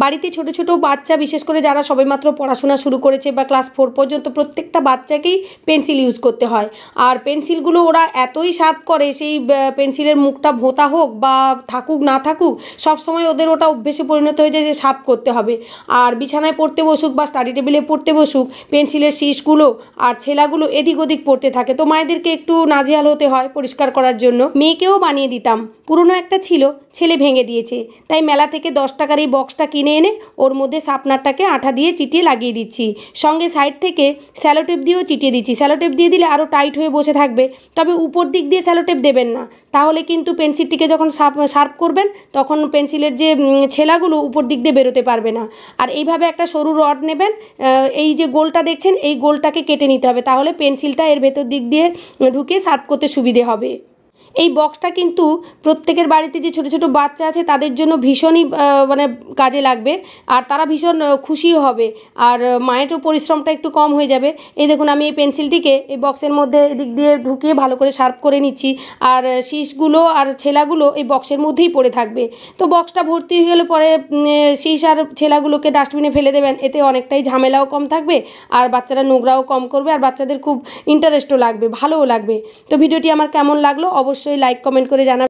বাড়িতে ছোট ছোট বাচ্চা, বিশেষ করে যারা সবেমাত্র পড়াশোনা শুরু করেছে বা ক্লাস 4 পর্যন্ত, প্রত্যেকটা বাচ্চাকেই পেন্সিল ইউজ করতে হয়। আর পেন্সিলগুলো ওরা এতই শার্প করে, সেই পেন্সিলের মুখটা ভোঁতা হোক বা থাকুক না থাকুক, সবসময় ওদের ওটা অভ্যেসে পরিণত হয়ে যায় যে শার্প করতে হবে। আর বিছানায় পড়তে বসুক বা স্টাডি টেবিলে পড়তে বসুক, পেন্সিলের শীষগুলো আর ছেলাগুলো এদিক ওদিক পড়তে থাকে। তো মায়েদেরকে একটু নাজেহাল হতে হয় পরিষ্কার করার জন্য। মেয়েকেও বানিয়ে দিতাম, পুরনো একটা ছিল, ছেলে ভেঙে দিয়েছে, তাই মেলা থেকে 10 টাকার এই বক্সটা কিনে এনে ওর মধ্যে শার্পনারটাকে আঠা দিয়ে চিটিয়ে লাগিয়ে দিচ্ছি। সঙ্গে সাইড থেকে স্যালোটেপ দিয়েও চিটিয়ে দিচ্ছি। স্যালোটেপ দিয়ে দিলে আরও টাইট হয়ে বসে থাকবে, তবে উপর দিক দিয়ে স্যালোটেপ দেবেন না, তাহলে কিন্তু পেন্সিলটিকে যখন শার্প করবেন তখন পেন্সিলের যে ছেলাগুলো উপর দিক দিয়ে বেরোতে পারবে না। আর এইভাবে একটা সরু রড নেবেন, এই যে গোলটা দেখছেন এই গোলটাকে কেটে নিতে হবে, তাহলে পেন্সিলটা এর ভেতর দিক দিয়ে ঢুকে শার্প করতে সুবিধে হবে। এই বক্সটা কিন্তু প্রত্যেকের বাড়িতে যে ছোট ছোট বাচ্চা আছে তাদের জন্য ভীষণই মানে কাজে লাগবে, আর তারা ভীষণ খুশিও হবে, আর মায়েরও পরিশ্রমটা একটু কম হয়ে যাবে। এই দেখুন, আমি এই পেন্সিলটিকে এই বক্সের মধ্যে এদিক দিয়ে ঢুকিয়ে ভালো করে শার্প করে নিচ্ছি, আর শীষগুলো আর ছেলাগুলো এই বক্সের মধ্যেই পড়ে থাকবে। তো বক্সটা ভর্তি হয়ে গেলে পরে শীষ আর ছেলাগুলোকে ডাস্টবিনে ফেলে দেবেন, এতে অনেকটাই ঝামেলাও কম থাকবে, আর বাচ্চারা নোংরাও কম করবে, আর বাচ্চাদের খুব ইন্টারেস্টও লাগবে, ভালোও লাগবে। তো ভিডিওটি আমার কেমন লাগলো অবশ্যই লাইক কমেন্ট করে জানাবেন।